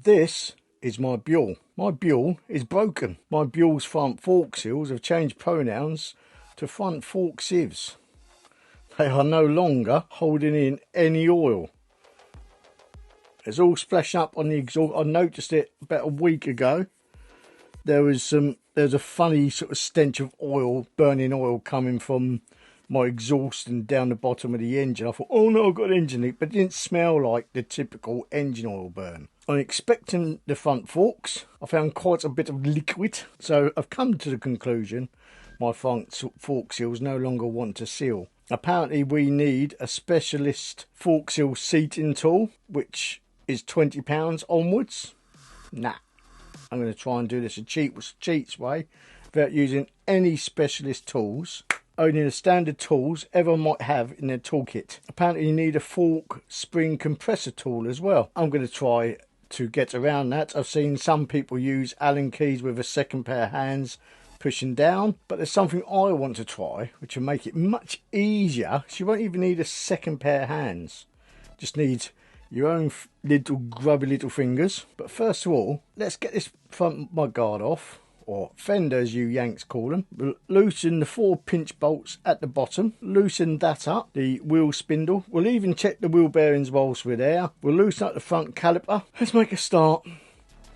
This is my Buell. My Buell is broken. My Buell's front fork seals have changed pronouns to front fork sieves. They are no longer holding in any oil. It's all splashing up on the exhaust. I noticed it about a week ago. There's a funny sort of stench of oil, burning oil coming from my exhaust and down the bottom of the engine. I thought, oh no, I've got an engine leak, but it didn't smell like the typical engine oil burn. I'm expecting the front forks. I found quite a bit of liquid, so I've come to the conclusion my front fork seals no longer want to seal. Apparently we need a specialist fork seal seating tool, which is £20 onwards. Nah, I'm going to try and do this a cheats way without using any specialist tools. Only the standard tools everyone might have in their toolkit. Apparently you need a fork spring compressor tool as well. I'm going to try to get around that. I've seen some people use Allen keys with a second pair of hands pushing down, but there's something I want to try which will make it much easier. So you won't even need a second pair of hands. Just need your own little grubby little fingers. But first of all, let's get this front mudguard off, or fender as you Yanks call them. We'll loosen the 4 pinch bolts at the bottom, loosen that up, the wheel spindle. We'll even check the wheel bearings whilst we're there. We'll loosen up the front caliper. Let's make a start.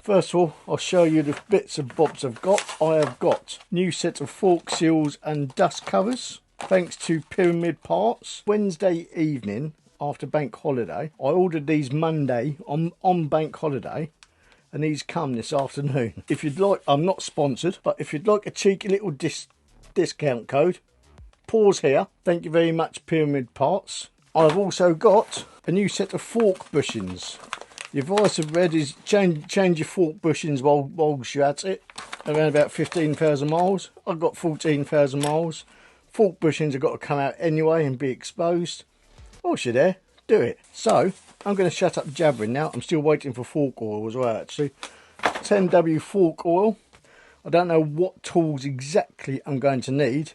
First of all, I'll show you the bits and bobs I've got. I have got new set of fork seals and dust covers, thanks to Pyramid Parts. Wednesday evening after bank holiday, I ordered these Monday on bank holiday, and these come this afternoon. If you'd like, I'm not sponsored, but if you'd like a cheeky little discount code, pause here. Thank you very much, Pyramid Parts. I've also got a new set of fork bushings. The advice I've read is change your fork bushings whilst you're at it. Around about 15,000 miles. I've got 14,000 miles. Fork bushings have got to come out anyway and be exposed. Whilst you're there, do it. So I'm going to shut up jabbering now. I'm still waiting for fork oil as well, actually. 10W fork oil. I don't know what tools exactly I'm going to need,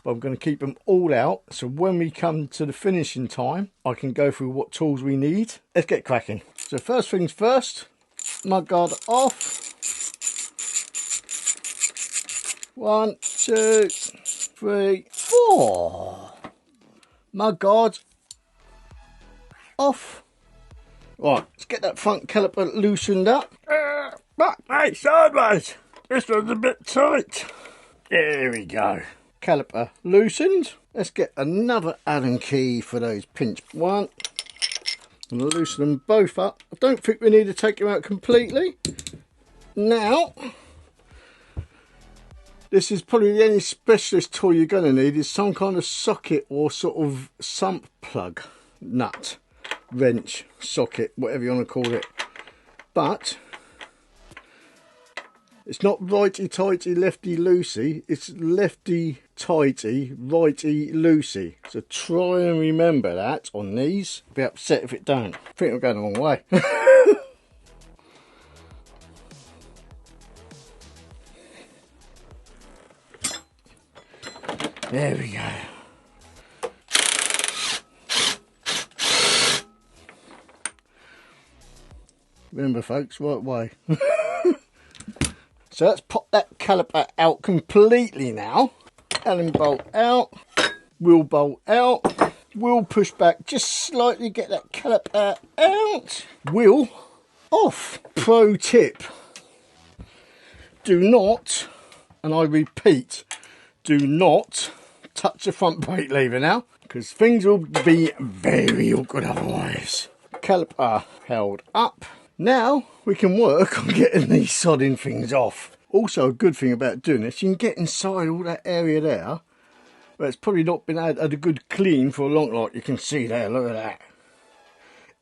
but I'm going to keep them all out. So when we come to the finishing time, I can go through what tools we need. Let's get cracking. So first things first, mudguard off. 1, 2, 3, 4. Mudguard off. Right, let's get that front caliper loosened up. Hey, sideways. This one's a bit tight. There we go. Caliper loosened. Let's get another Allen key for those pinch. One. And loosen them both up. I don't think we need to take them out completely. Now, this is probably the only specialist tool you're going to need, is some kind of socket or sort of sump plug, nut, wrench, socket, whatever you want to call it. But it's not righty tighty lefty loosey, it's lefty tighty righty loosey. So try and remember that on these. Be upset if it don't. I think we're going the wrong way. There we go. Remember folks, right way. So let's pop that caliper out completely now. Allen bolt out, wheel bolt out, wheel push back just slightly, get that caliper out, wheel off. Pro tip, do not, and I repeat, do not touch the front brake lever now, because things will be very awkward otherwise. Caliper held up. Now we can work on getting these sodding things off. Also a good thing about doing this, you can get inside all that area there, but it's probably not been had a good clean for a long, like you can see there, look at that.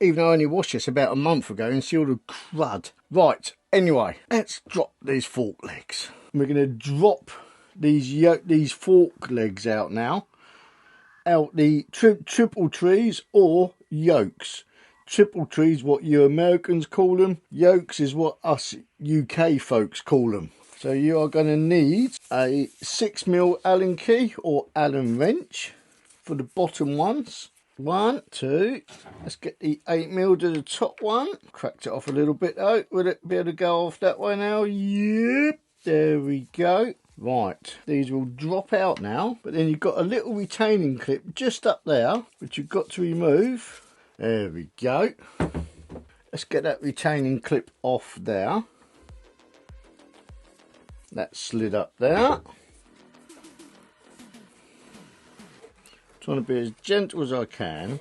Even though I only washed this about a month ago and see all the crud. Right, anyway, let's drop these fork legs. We're going to drop these fork legs out now. Out the triple trees or yokes. Triple trees, what you Americans call them. Yokes is what us UK folks call them. So you are going to need a 6mm Allen key or Allen wrench for the bottom ones. 1, 2. Let's get the 8mm to the top one. Cracked it off a little bit though. Will it be able to go off that way now? Yep. There we go. Right, these will drop out now, but then you've got a little retaining clip just up there, which you've got to remove. There we go. Let's get that retaining clip off there. That slid up there. Trying to be as gentle as I can.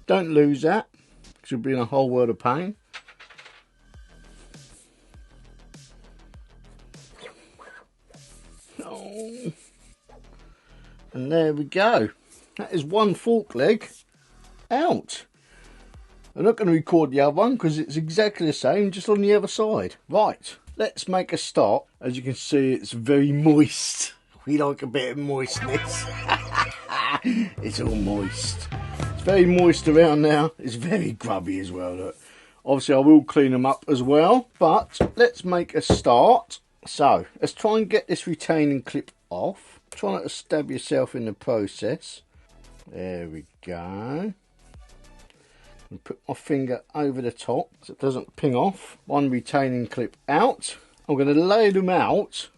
Don't lose that, because you'll be in a whole world of pain. Oh. And there we go. That is one fork leg out. I'm not going to record the other one because it's exactly the same, just on the other side. Right, let's make a start. As you can see, it's very moist. We like a bit of moistness. It's all moist. It's very moist around now. It's very grubby as well. Look. Obviously, I will clean them up as well. But let's make a start. So, let's try and get this retaining clip off. Try not to stab yourself in the process. There we go. And put my finger over the top so it doesn't ping off. One retaining clip out. I'm going to lay them out,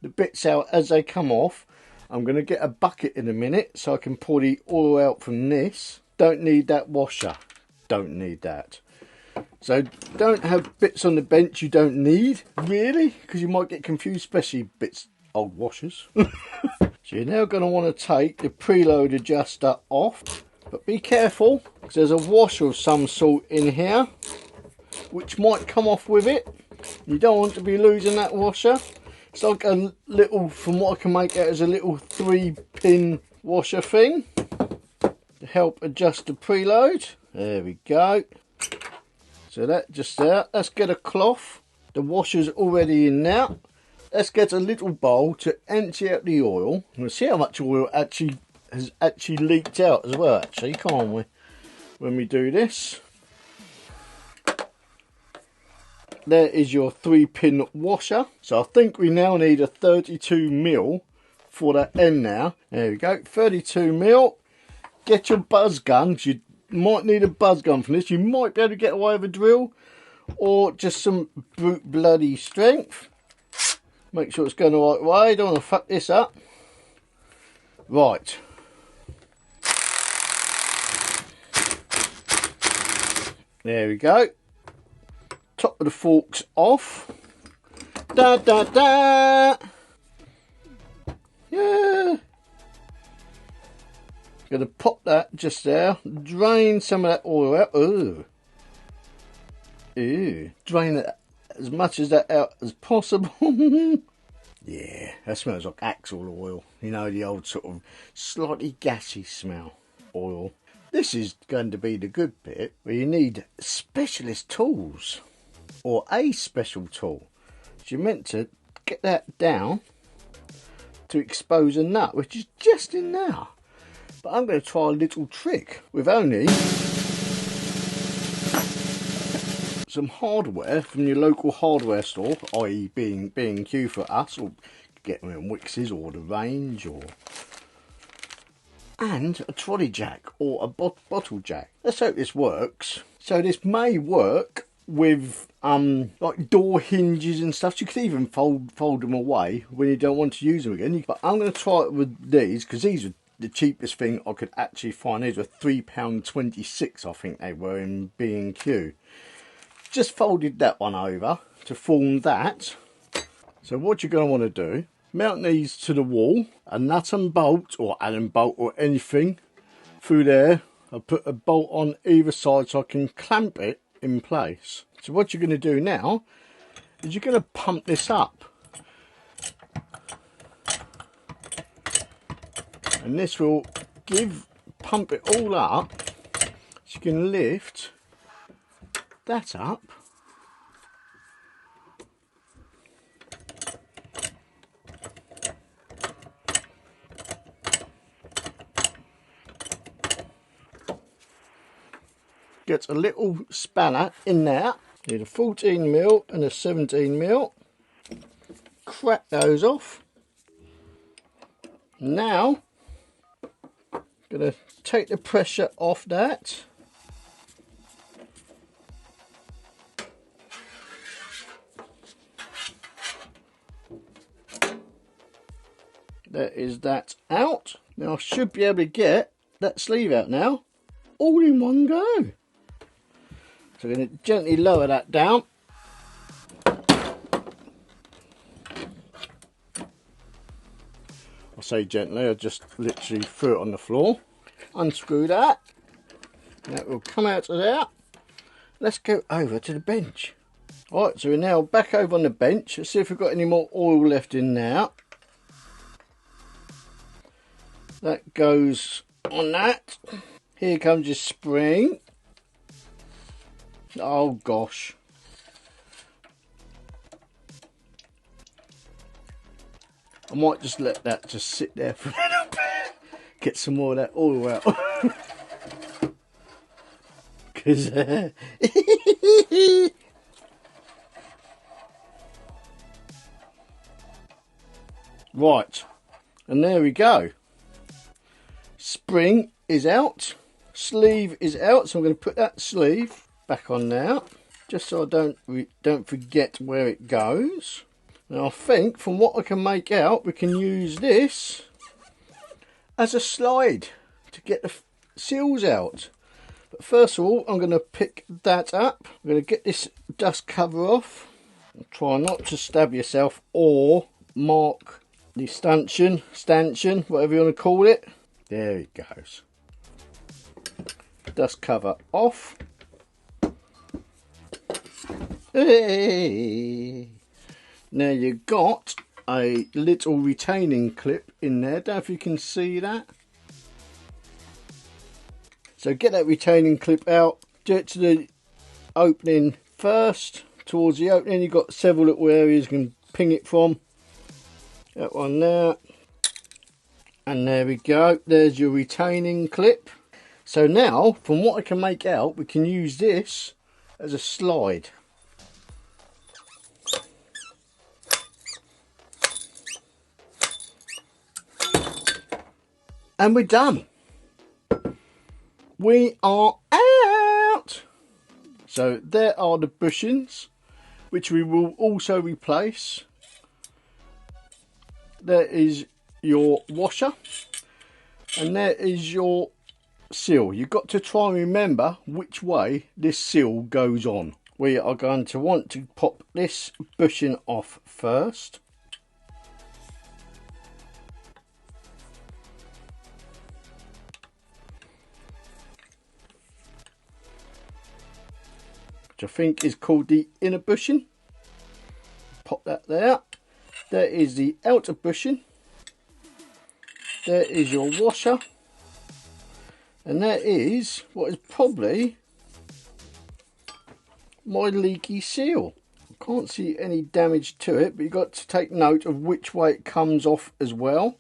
the bits out as they come off. I'm going to get a bucket in a minute so I can pour the oil out from this. Don't need that washer. Don't need that. So don't have bits on the bench you don't need, really, because you might get confused, especially bits, old washers. So you're now going to want to take the preload adjuster off, but be careful because there's a washer of some sort in here which might come off with it. You don't want to be losing that washer. It's like a little, from what I can make out, is a little 3-pin washer thing to help adjust the preload. There we go. So that just there. Let's get a cloth. The washer's already in now. Let's get a little bowl to empty out the oil. We'll see how much oil has actually leaked out as well, actually, can't we? When we do this. There is your 3-pin washer. So I think we now need a 32mm for that end now. There we go, 32mm. Get your buzz gun, because you might need a buzz gun for this. You might be able to get away with a drill or just some brute bloody strength. Make sure it's going the right way. Don't want to fuck this up. Right. There we go. Top of the forks off. Da da da. Yeah. Gonna pop that just there. Drain some of that oil out. Ooh. Ooh. Drain it as much as that out as possible. Yeah, that smells like axle oil. You know, the old sort of slightly gassy smell oil. This is going to be the good bit where you need specialist tools or a special tool. So you're meant to get that down to expose a nut, which is just in there. But I'm going to try a little trick with only some hardware from your local hardware store, i.e. B&Q for us, or get them in Wix's or the Range, or and a trolley jack or a bottle jack. Let's hope this works. So this may work with like door hinges and stuff. So you could even fold them away when you don't want to use them again. But I'm going to try it with these because these are the cheapest thing I could actually find. These were £3.26, I think they were, in B&Q. Just folded that one over to form that. So what you're going to want to do, mount these to the wall, a nut and bolt or Allen bolt or anything through there. I'll put a bolt on either side so I can clamp it in place. So what you're going to do now is you're going to pump this up. And this will pump it all up so you can lift that up. Get a little spanner in there. Need a 14mm and a 17mm. Crack those off. Now, I'm going to take the pressure off that. There is that out. Now I should be able to get that sleeve out now, all in one go. So I'm going to gently lower that down. I say gently, I just literally threw it on the floor. Unscrew that. That will come out of there. Let's go over to the bench. Alright, so we're now back over on the bench. Let's see if we've got any more oil left in there. That goes on that. Here comes your spring. Oh gosh. I might just let that just sit there for a little bit. Get some more of that oil out. Because right, and there we go. Spring is out, sleeve is out, so I'm going to put that sleeve back on now, just so I don't forget where it goes. Now I think from what I can make out, we can use this as a slide to get the seals out. But first of all, I'm going to pick that up. I'm going to get this dust cover off. Try not to stab yourself or mark the stanchion, whatever you want to call it. There it goes. Dust cover off. Hey. Now you've got a little retaining clip in there. Don't know if you can see that. So get that retaining clip out. Do it to the opening first. Towards the opening, you've got several little areas you can ping it from. That one there. And there we go, there's your retaining clip. So now, from what I can make out, we can use this as a slide. And we're done. We are out. So there are the bushings, which we will also replace. There is your washer, and there is your seal. You've got to try and remember which way this seal goes on. We are going to want to pop this bushing off first. Which I think is called the inner bushing. Pop that there. There is the outer bushing. There is your washer, and there is what is probably my leaky seal. I can't see any damage to it, but you've got to take note of which way it comes off as well.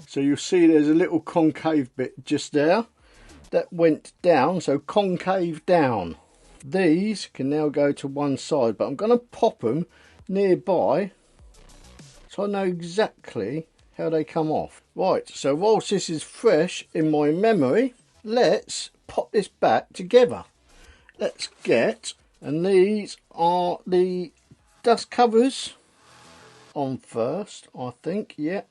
So you'll see there's a little concave bit just there that went down, so concave down. These can now go to one side, but I'm going to pop them nearby so I know exactly how they come off. Right, so whilst this is fresh in my memory, let's pop this back together. Let's get, and these are the dust covers on first, I think, yeah.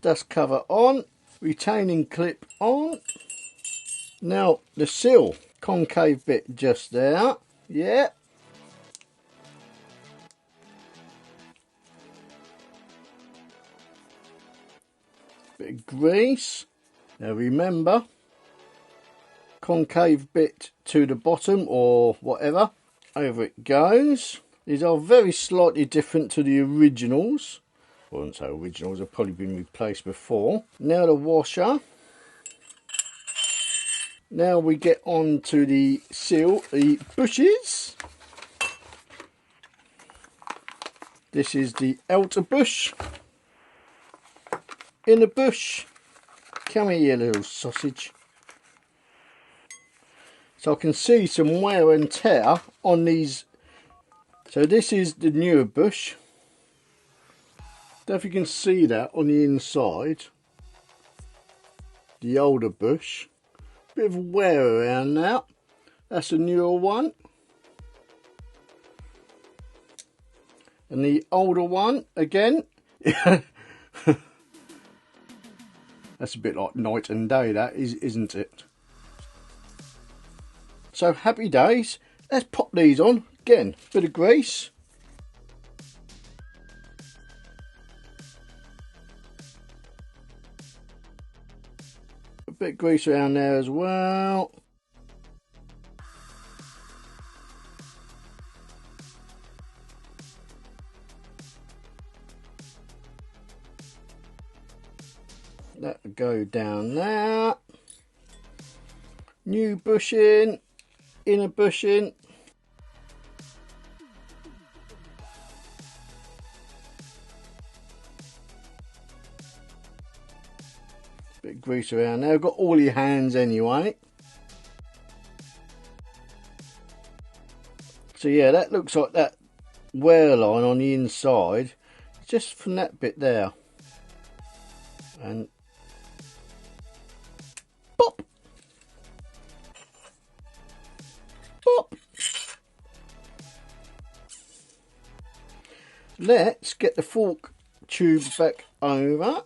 Dust cover on, retaining clip on. Now the seal, concave bit just there, yeah. Bit of grease. Now remember, concave bit to the bottom or whatever, over it goes. These are very slightly different to the originals. I wouldn't say originals, have probably been replaced before. Now the washer. Now we get on to the seal, the bushes. This is the outer bush. Inner bush. Come here, you little sausage. So I can see some wear and tear on these So this is the newer bush. Don't know if you can see that on the inside. The older bush. Bit of wear around now. That's a newer one. And the older one again. That's a bit like night and day, that is, isn't it? So happy days. Let's pop these on. Again, bit of grease. A bit of grease around there as well. That'll go down there. New bushing, inner bushing. Bit of grease around there. I've got all your hands anyway. So yeah, that looks like that wear line on the inside, just from that bit there. And pop, pop. Let's get the fork tube back over.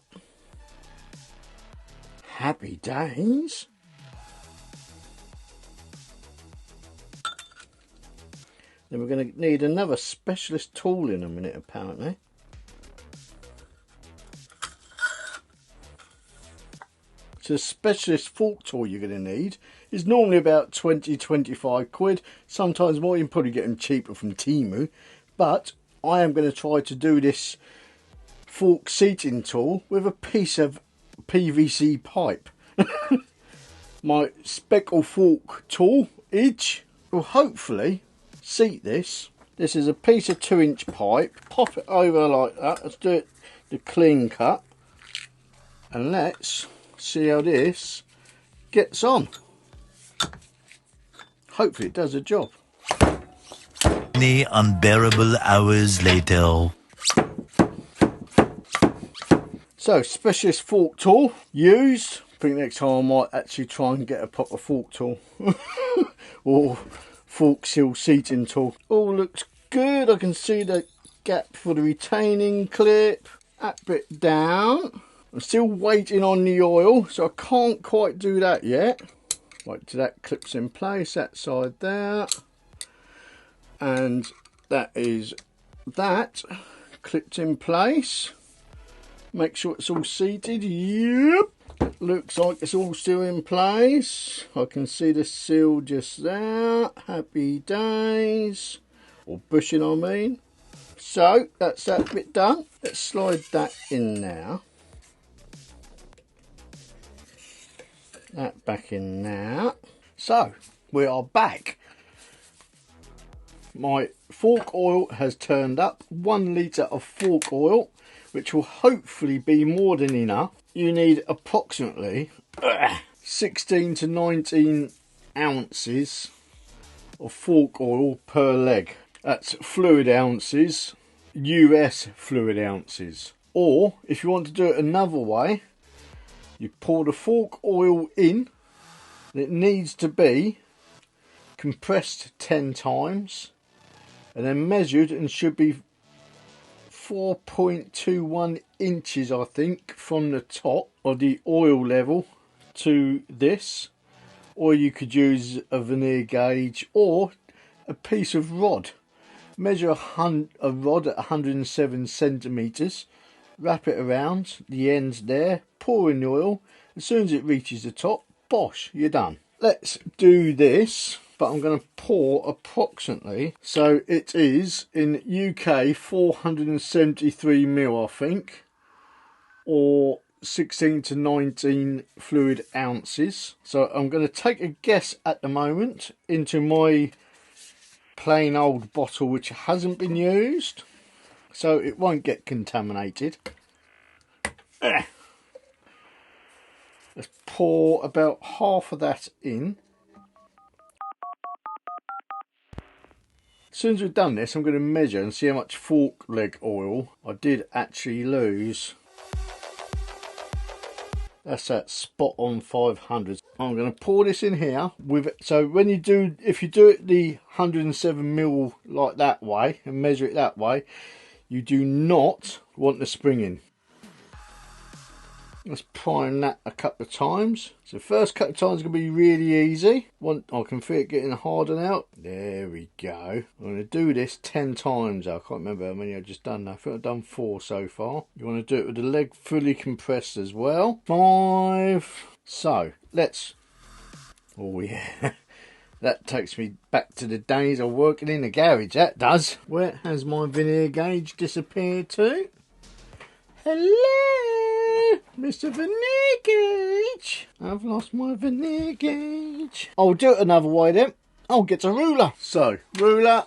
Happy days. Then we're going to need another specialist tool in a minute, apparently. So the specialist fork tool you're going to need is normally about 20-25 quid. Sometimes more. You can probably get them cheaper from Temu. But I am going to try to do this fork seating tool with a piece of PVC pipe. My speckle fork tool edge will hopefully seat this. This is a piece of 2-inch pipe. Pop it over like that. Let's do it the clean cut. And let's see how this gets on. Hopefully it does a job. Many unbearable hours later. So, specialist fork tool used. I think next time I might actually try and get a proper fork tool. Or fork seal seating tool. All looks good. I can see the gap for the retaining clip. That bit down. I'm still waiting on the oil, so I can't quite do that yet. Wait till that clips in place, that side there. And that is that clipped in place. Make sure it's all seated. Yep. Looks like it's all still in place. I can see the seal just there. Happy days. Or bushing, I mean. So, that's that bit done. Let's slide that in now. That back in now. So, we are back. My fork oil has turned up. 1 litre of fork oil, which will hopefully be more than enough. You need approximately 16 to 19 ounces of fork oil per leg. That's fluid ounces, US fluid ounces. Or, if you want to do it another way, you pour the fork oil in, and it needs to be compressed 10 times, and then measured, and should be 4.21 inches, I think, from the top of the oil level to this. Or you could use a vernier gauge or a piece of rod. Measure a rod at 107 centimetres, wrap it around the ends there, pour in the oil. As soon as it reaches the top, bosh, you're done. Let's do this, but I'm going to pour approximately, so it is in UK 473 ml, I think, or 16 to 19 fluid ounces. So I'm going to take a guess at the moment into my plain old bottle which hasn't been used, so it won't get contaminated. Let's pour about half of that in. soon as we've done this, I'm going to measure and see how much fork leg oil I did actually lose. That's that spot on 500. I'm going to pour this in here with it. So when you do, if you do it the 107mm like that way and measure it that way, you do not want the spring in. Let's prime that a couple of times. So the first couple of times is going to be really easy. I can feel it getting hardened out. There we go. I'm going to do this 10 times. I can't remember how many I've just done now. I think I've done 4 so far. You want to do it with the leg fully compressed as well. 5. So let's... Oh yeah. That takes me back to the days of working in the garage. That does. Where has my vernier gauge disappeared to? Hello, Mr. Vernier Gauge. I've lost my vernier gauge. I'll do it another way then. I'll get a ruler. So, ruler.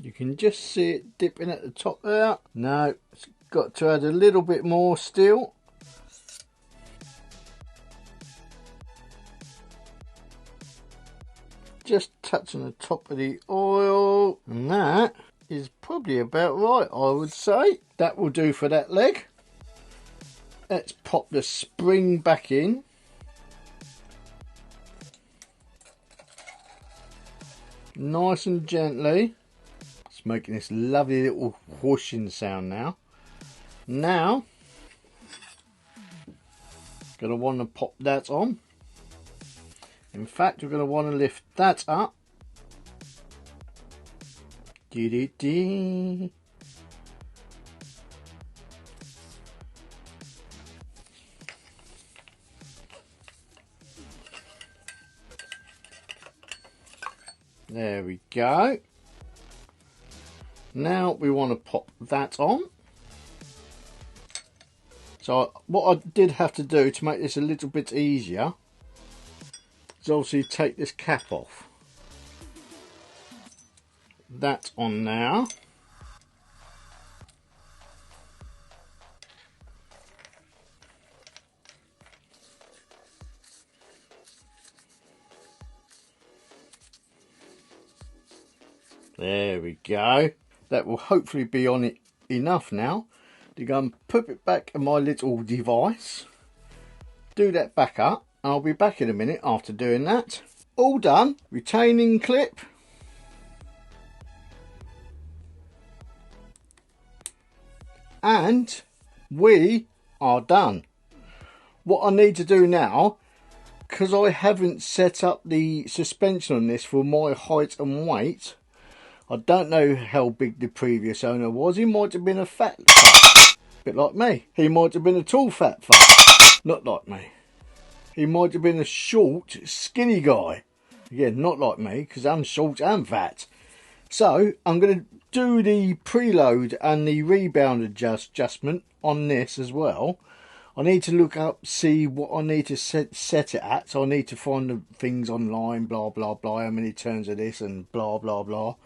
You can just see it dipping at the top there. No, it's got to add a little bit more still. Just touching the top of the oil. And that is probably about right, I would say. That will do for that leg. Let's pop the spring back in. Nice and gently. It's making this lovely little whooshing sound now. Now, going to want to pop that on. In fact, we're going to want to lift that up. Dee-dee-dee. There we go. Now we want to pop that on. So what I did have to do to make this a little bit easier is obviously take this cap off. That on now. There we go. That will hopefully be on it enough now to go and put it back in my little device. Do that back up. I'll be back in a minute after doing that. All done. Retaining clip. And we are done. What I need to do now, because I haven't set up the suspension on this for my height and weight, I don't know how big the previous owner was. He might have been a fat fuck, bit like me. He might have been a tall fat fuck, not like me. He might have been a short skinny guy, again not like me because I'm short and fat. So I'm going to do the preload and the rebound adjustment on this as well. I need to look up, see what I need to set it at. So I need to find the things online, blah blah blah, how many turns of this and blah blah blah.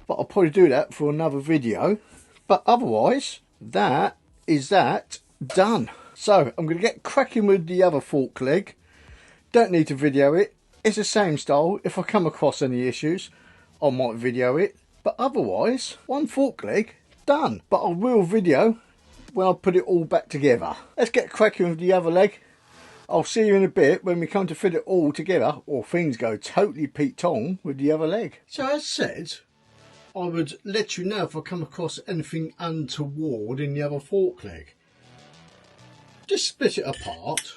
But I'll probably do that for another video. But otherwise, that is that done. So I'm going to get cracking with the other fork leg. Don't need to video it. It's the same style. If I come across any issues, I might video it. But otherwise, one fork leg done. But I will video when I put it all back together. Let's get cracking with the other leg. I'll see you in a bit when we come to fit it all together, or things go totally Pete Tong with the other leg. So as said, I would let you know if I come across anything untoward in the other fork leg. Just split it apart.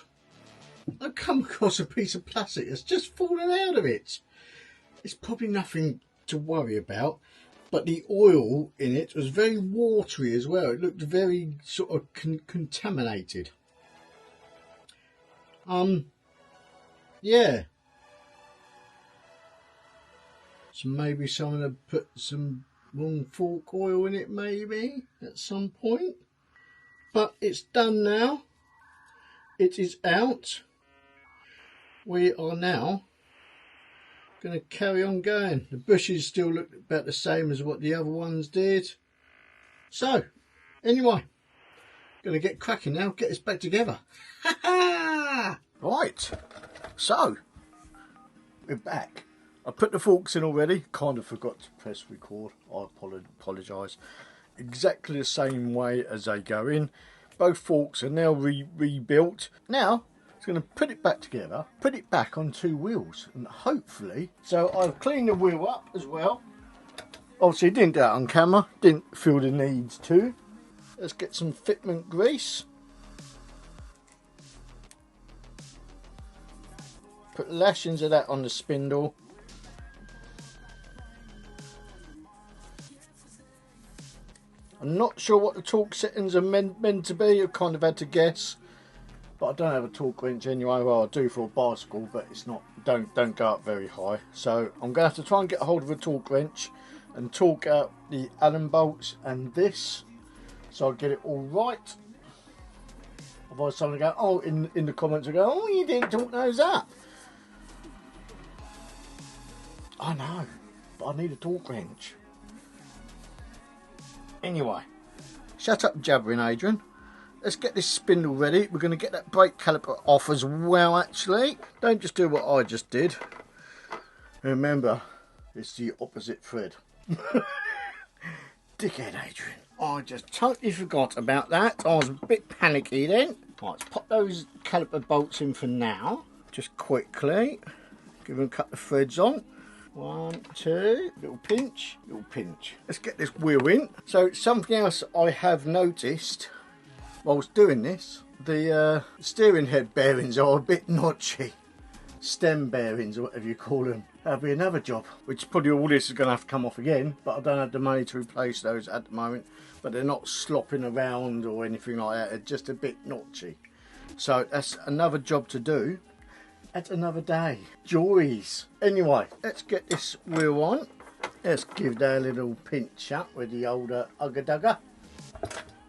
I come across a piece of plastic that's just fallen out of it. It's probably nothing to worry about, but the oil in it was very watery as well. It looked very sort of contaminated. Yeah. So maybe someone had put some wrong fork oil in it maybe at some point. But it's done now. It is out. We are now going to carry on going. The bushes still look about the same as what the other ones did. So, anyway, going to get cracking now, get this back together. Right, so, we're back. I put the forks in already. Kind of forgot to press record. I apologise. Exactly the same way as they go in. Both forks are now rebuilt. Now, I'm going to put it back together, put it back on 2 wheels, and hopefully... So I've cleaned the wheel up as well. Obviously didn't do that on camera, didn't feel the needs to. Let's get some fitment grease. Put lashings of that on the spindle. I'm not sure what the torque settings are meant to be. I've kind of had to guess, but I don't have a torque wrench anyway. Well, I do for a bicycle, but it's not. Don't go up very high. So I'm going to have to try and get a hold of a torque wrench and torque out the Allen bolts and this, so I'll get it all right. Otherwise, someone will go, oh, in the comments, will go, oh, you didn't torque those up. I know, but I need a torque wrench. Anyway, shut up jabbering, Adrian. Let's get this spindle ready. We're going to get that brake caliper off as well, actually. Don't just do what I just did. Remember, it's the opposite thread. Dickhead, Adrian. I just totally forgot about that. I was a bit panicky then. Right, let's pop those caliper bolts in for now. Just quickly. Give them a couple of threads on. 1, 2, little pinch, little pinch. Let's get this wheel in. So something else I have noticed whilst doing this, the steering head bearings are a bit notchy. Stem bearings, or whatever you call them. That'll be another job, which probably all this is going to have to come off again, but I don't have the money to replace those at the moment. But they're not slopping around or anything like that, they're just a bit notchy. So that's another job to do. At another day. Joys. Anyway, let's get this wheel on. Let's give that a little pinch up with the old ugga dugger.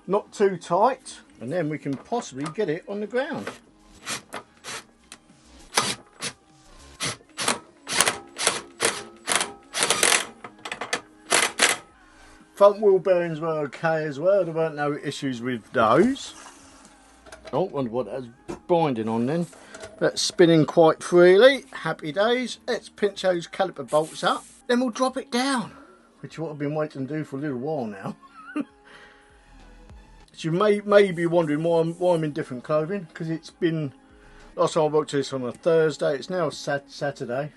Not too tight, and then we can possibly get it on the ground. Front wheel bearings were okay as well. There weren't no issues with those. Oh, wonder what that's binding on then. That's spinning quite freely. Happy days. Let's pinch those caliper bolts up. Then we'll drop it down, which is what I've been waiting to do for a little while now. So you may be wondering why I'm in different clothing, because it's been... Last time I worked this on a Thursday. It's now Saturday.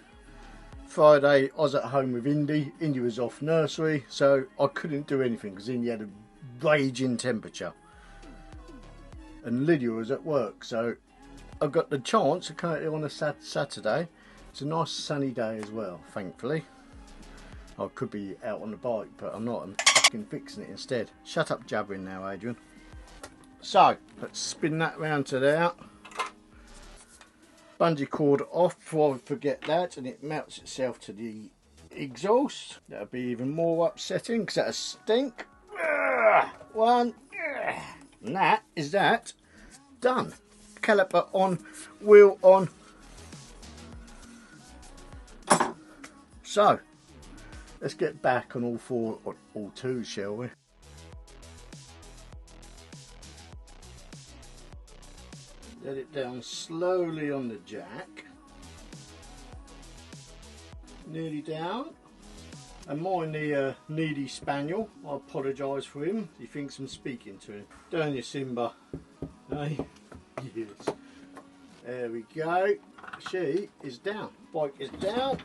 Friday I was at home with Indy. Indy was off nursery, so I couldn't do anything because Indy had a raging temperature. And Lydia was at work, so I got the chance to come out here on a Saturday. It's a nice sunny day as well, thankfully. I could be out on the bike, but I'm not. I'm fucking fixing it instead. Shut up jabbering now, Adrian. So, let's spin that round to there. Bungee cord off before I forget that, and it mounts itself to the exhaust. That'll be even more upsetting because that'll stink. One. And that is that. Done. Caliper on, wheel on. So, let's get back on all 4, or all 2, shall we? Let it down slowly on the jack. Nearly down. And mind the needy spaniel. I apologise for him. He thinks I'm speaking to him. Down you, Simba. Hey. Yes. There we go. She is down. Bike is down.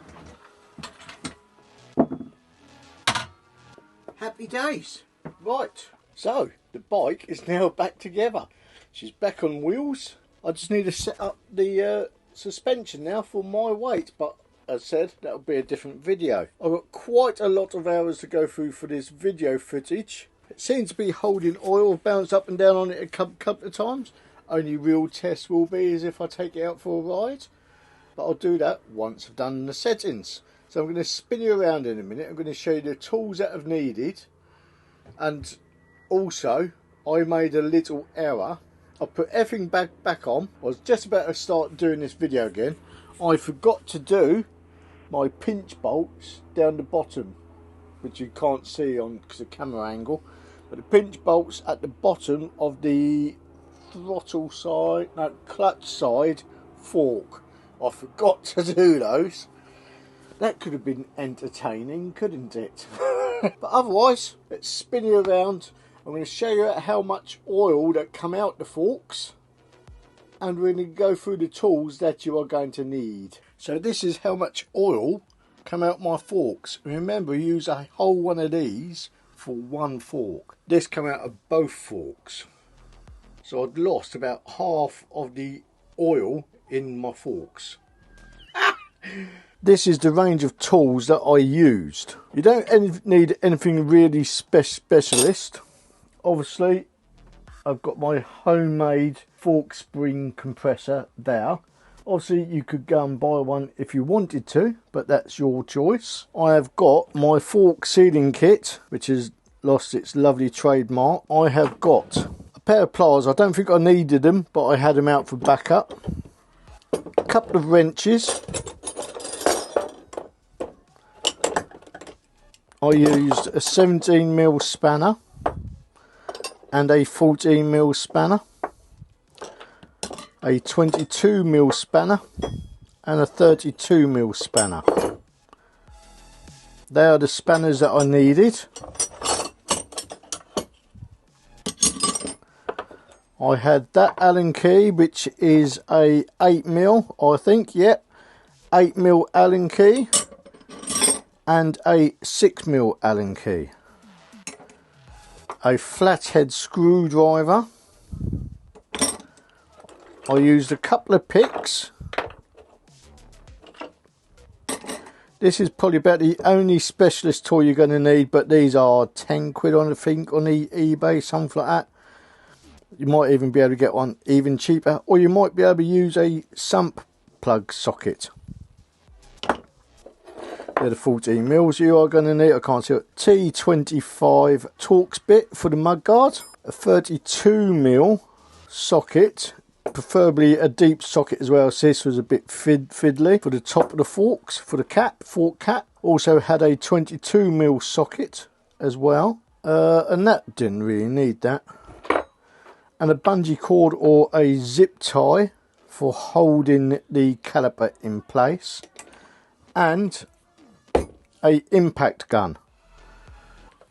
Happy days. Right. So the bike is now back together. She's back on wheels. I just need to set up the suspension now for my weight, but as I said, that'll be a different video. I've got quite a lot of hours to go through for this video footage. It seems to be holding oil. I've bounced up and down on it a couple of times. Only real test will be is if I take it out for a ride. But I'll do that once I've done the settings. So I'm going to spin you around in a minute. I'm going to show you the tools that I've needed. And also, I made a little error. I put everything back on. I was just about to start doing this video again. I forgot to do my pinch bolts down the bottom, which you can't see on because of camera angle. But the pinch bolts at the bottom of the throttle side, no, clutch side fork. I forgot to do those. That could have been entertaining, couldn't it? But otherwise, let's spin you around. I'm going to show you how much oil that come out the forks, and we're going to go through the tools that you are going to need. So this is how much oil come out my forks. Remember, use a whole one of these for one fork. This come out of both forks. So I'd lost about half of the oil in my forks. This is the range of tools that I used. You don't need anything really specialist. Obviously, I've got my homemade fork spring compressor there. Obviously, you could go and buy one if you wanted to, but that's your choice. I have got my fork sealing kit, which has lost its lovely trademark. I have got a pair of pliers. I don't think I needed them, but I had them out for backup. A couple of wrenches. I used a 17mm spanner and a 14mm spanner, a 22mm spanner and a 32mm spanner. They are the spanners that I needed. I had that Allen key, which is a 8mm, I think, yep, 8mm Allen key, and a 6mm Allen key. A flathead screwdriver. I used a couple of picks. This is probably about the only specialist tool you're going to need, but these are 10 quid on, I think, on eBay, something like that. You might even be able to get one even cheaper, or you might be able to use a sump plug socket. They're the 14mm you are going to need. I can't see it. T25 Torx bit for the mudguard. A 32mm socket, preferably a deep socket as well, so this was a bit fiddly. For the top of the forks, for the cap, fork cap. Also had a 22mm socket as well. And that didn't really need that. And a bungee cord or a zip tie for holding the caliper in place. And a impact gun.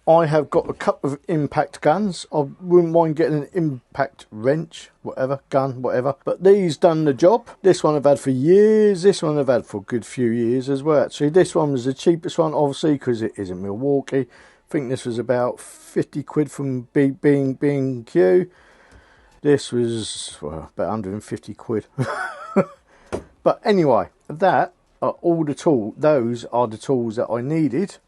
I have got a couple of impact guns. I wouldn't mind getting an impact wrench, whatever, gun, whatever. But these done the job. This one I've had for years. This one I've had for a good few years as well. Actually, this one was the cheapest one, obviously, because it is in Milwaukee. I think this was about 50 quid from B&Q. This was, well, about 150 quid. But anyway, that are all the tools. Those are the tools that I needed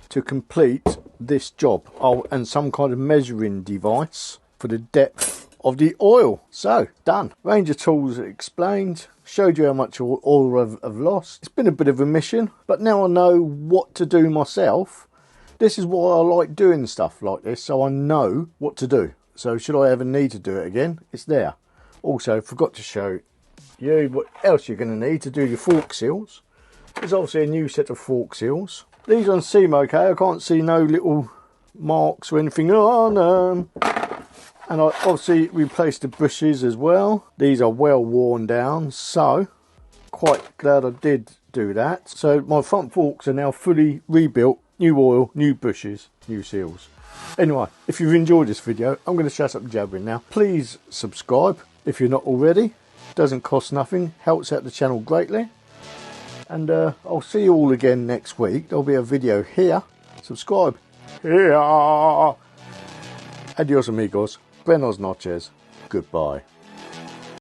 to complete this job. Oh, and some kind of measuring device for the depth of the oil. So, done. Range of tools explained. Showed you how much oil I've lost. It's been a bit of a mission, but now I know what to do myself. This is why I like doing stuff like this, so I know what to do. So should I ever need to do it again, it's there. Also, forgot to show you what else you're going to need to do your fork seals. There's obviously a new set of fork seals. These ones seem okay. I can't see no little marks or anything on them. And I obviously replaced the bushes as well. These are well worn down, so quite glad I did do that. So my front forks are now fully rebuilt. New oil, new bushes, new seals. Anyway, if you've enjoyed this video, I'm going to shut up jabbering now. Please subscribe if you're not already. Doesn't cost nothing, helps out the channel greatly. And I'll see you all again next week. There'll be a video here. Subscribe here. Adios amigos. Buenos noches. Goodbye.